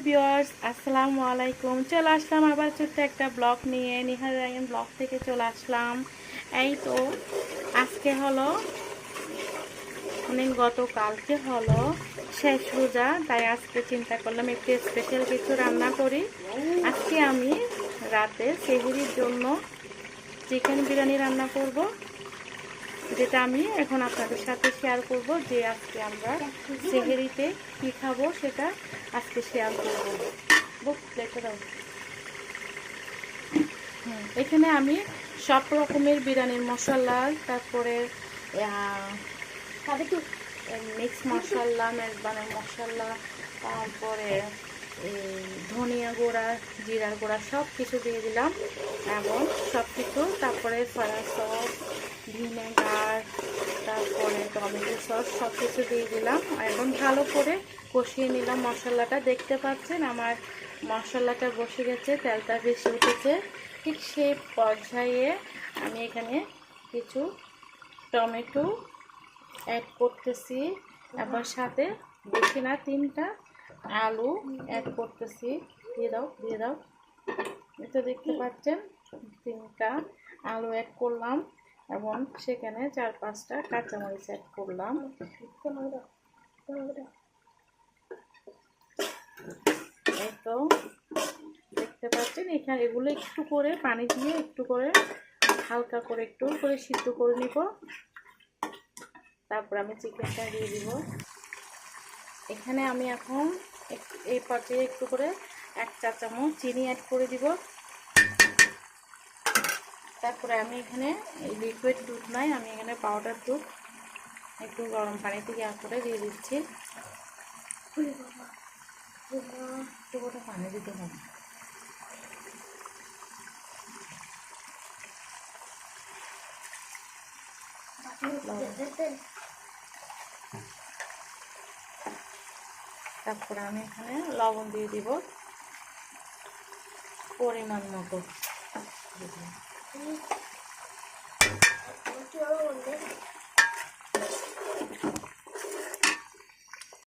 Viewers, আসসালামু আলাইকুম। চলে আসলাম আবার ছোট্ট একটা ব্লগ নিয়ে, নিহার রায়ন ব্লগ থেকে চলে আসলাম। এই তো আজকে হলো গতকালকে হলো শেষ রোজা, তাই আজকে চিন্তা করলাম একটু স্পেশাল কিছু রান্না করি। আজকে আমি রাতে সেহরির জন্য চিকেন বিরিয়ানি রান্না করব, যেটা আমি এখন আপনাদের সাথে শেয়ার করব। যে আজকে আমরা সেহরিতে কি খাবো সেটা আজকে শেয়ার করব। এখানে আমি সব রকমের বিরিয়ানির মশলা, তারপরে মিক্স মশলা, মেজবানের মশলা, তারপরে ধনিয়া গুঁড়া, জিরার গুঁড়া সব কিছু দিয়ে দিলাম এবং সব কিছু, তারপরে সয়া সস, ভিনেগার, তারপরে টমেটো সস সব কিছু দিয়ে দিলাম এবং ভালো করে কষিয়ে নিলাম মশলাটা। দেখতে পাচ্ছেন আমার মশলাটা বসে গেছে, তেলটা ভেসে উঠেছে। ঠিক সেই পর্যায়ে আমি এখানে কিছু টমেটো অ্যাড করতেছি, আবার সাথে বেশি না 3টা আলু অ্যাড করতেছি। দিয়ে দাও। এটা দেখতে পাচ্ছেন 3টা আলু অ্যাড করলাম এবং সেখানে 4-5টা কাঁচামরিচ অ্যাড করলাম। এই তো দেখতে পাচ্ছেন এখানে এগুলো একটু করে পানি দিয়ে একটু করে হালকা করে একটু করে সিদ্ধ করে নিব। তারপর আমি চিকেনটা দিয়ে দিব। এখানে আমি এখন এই পর্যায়ে একটু করে 1 চা চামচ চিনি অ্যাড করে দিব। তারপরে আমি এখানে লিকুইড দুধ নাই, আমি এখানে পাউডার দুধ একটু গরম পানিতে ইয়া করে দিয়ে দিচ্ছি। পুরোটা পানি দিতে হবে। তারপরে আমি এখানে লবণ দিয়ে দিব পরিমাণ মতো।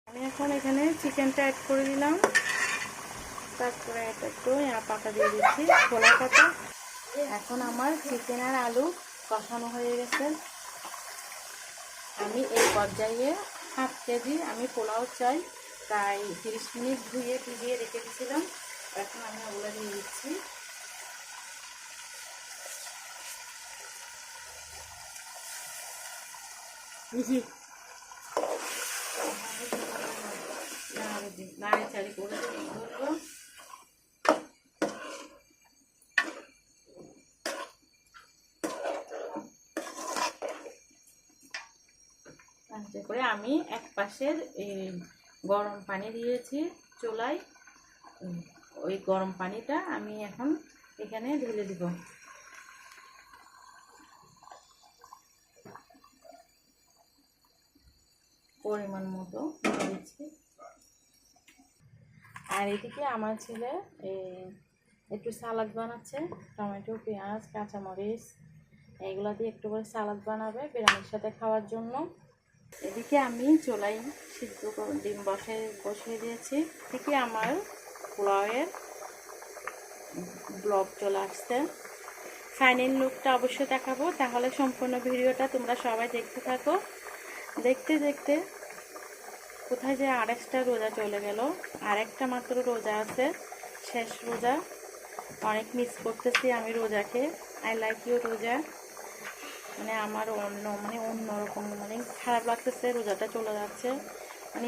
আমি এখন এখানে চিকেনটা অ্যাড করে দিলাম। তারপরে একটু পাতা দিয়ে দিচ্ছি, ছোলা পাতা। এখন আমার চিকেন আর আলু কষানো হয়ে গেছে। আমি এই পর্যায়ে 1/2 কেজি আমি পোলাও চাই, তাই 30 মিনিট ধুয়ে ভিজিয়ে রেখে দিয়েছিলাম। এখন আমি ওগুলো দিয়ে দিচ্ছি। নাড়াচাড়ি করে ধরবো। করে আমি এক পাশের গরম পানি দিয়েছি চুলায়, ওই গরম পানিটা আমি এখন এখানে ঢেলে দিব। পরিমাণ মতো দিয়েছি। আর এদিকে আমার ছেলে একটু সালাদ বানাচ্ছে, টমেটো, পেঁয়াজ, কাঁচামরিচ এইগুলো দিয়ে একটু করে সালাদ বানাবে বিরিয়ানির সাথে খাওয়ার জন্য। এদিকে আমি চুলায় সিদ্ধ করে ডিম বসিয়ে দিয়েছি। এদিকে আমার পোলাওয়ের ব্লগ চলে আসছে। ফাইনাল লুকটা অবশ্যই দেখাবো, তাহলে সম্পূর্ণ ভিডিওটা তোমরা সবাই দেখতে থাকো। দেখতে দেখতে কোথায় যে আরেকটা রোজা চলে গেল, আরেকটা মাত্র রোজা আছে, শেষ রোজা। অনেক মিস করতেছি আমি রোজাকে। আই লাইক ইউ রোজা। আমার অন্যরকম খারাপ লাগতেছে, রোজাটা চলে যাচ্ছে।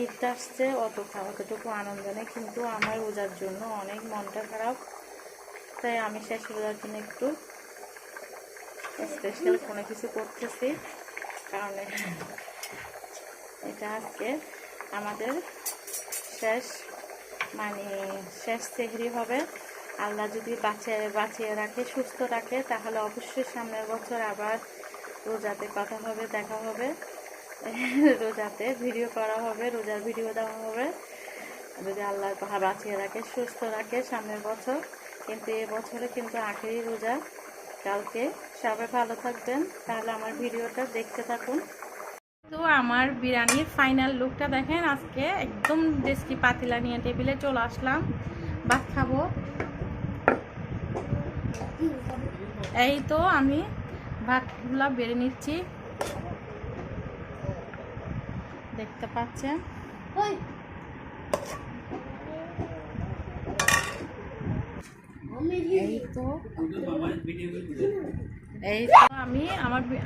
ঈদ আসছে, অতটুকু আনন্দ নেই, কিন্তু আমার রোজার জন্য অনেক মনটা খারাপ। তাই আমি শেষ রোজার জন্য একটু স্পেশাল কোনো কিছু করতেছি, কারণ এটা আজকে আমাদের শেষ শেষ সেহরি হবে। আল্লাহ যদি বাঁচিয়ে রাখে, সুস্থ রাখে, তাহলে অবশ্যই সামনের বছর আবার রোজাতে কথা হবে, দেখা হবে, রোজাতে ভিডিও করা হবে, রোজার ভিডিও দেওয়া হবে, যদি আল্লাহ বাঁচিয়ে রাখে, সুস্থ রাখে সামনের বছর। কিন্তু এবছরে কিন্তু আখেরি রোজা কালকে। সবাই ভালো থাকবেন, তাহলে আমার ভিডিওটা দেখতে থাকুন। তো আমার বিরিয়ানির ফাইনাল লুকটা দেখেন। আজকে একদম ডেস্কি পাতিলা নিয়ে টেবিলে চলে আসলাম, ভাত খাবো। এই তো আমি ভাতগুলা বেড়ে নিচ্ছি, দেখতে পাচ্ছেন। এই তো আমি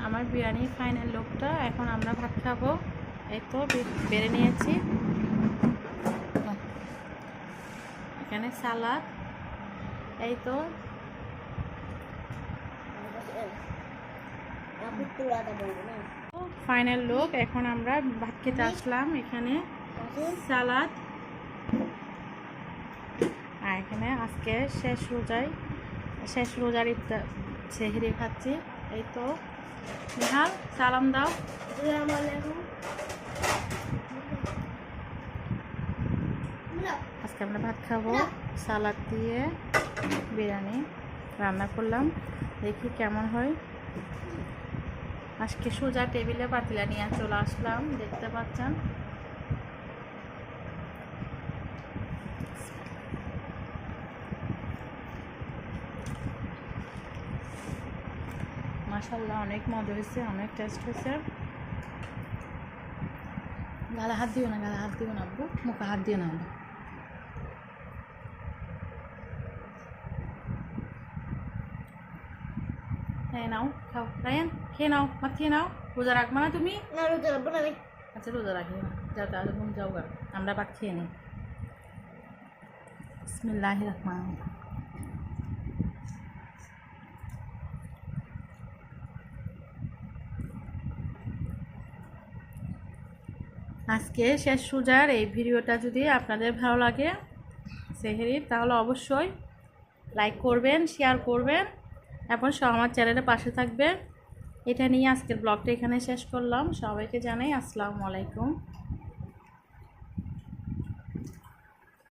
আমার বিরিয়ানির ফাইনাল লুকটা। এখন আমরা ভাত খাবো। এই তো বেড়ে নিয়েছি, এখানে সালাদ। এই তো ফাইনাল লুক। এখন আমরা ভাত খেতে আসলাম। এখানে সালাদ, আর এখানে আজকে শেষ রোজার ইফতার সেহরি খাচ্ছি। এই তো নিহাল, সালাম দাও। আজকে আমরা ভাত খাবো, সালাদ দিয়ে বিরিয়ানি রান্না করলাম। দেখি কেমন হয়। আজকে সোজা টেবিলে পাতিলা নিয়ে চলে আসলাম, দেখতে পাচ্ছেন। মাশাআল্লাহ, অনেক মজা হয়েছে, অনেক টেস্ট হয়েছে। গালে হাত দিও না, গালে হাত দিও না আব্বু, মুখে হাত দিও না। হ্যাঁ নাও, খাও রায়ান, খেয়ে নাও, ভাত খেয়ে নাও। রোজা রাখবা না তুমি? না, রোজা রাখবো না। আচ্ছা রোজা রাখি না, যাও তাহলে ঘুম যাও গা, আমরা ভাত খেয়ে নিই। বিসমিল্লাহির রহমানির রহিম। আজকে শেষ রোজার এই ভিডিওটা যদি আপনাদের ভালো লাগে সেহরির, তাহলে অবশ্যই লাইক করবেন, শেয়ার করবেন এবং আমার চ্যানেলের পাশে থাকবেন। এটা নিয়ে আজকের ব্লগটা এখানে শেষ করলাম। সবাইকে জানাই আসসালামু আলাইকুম।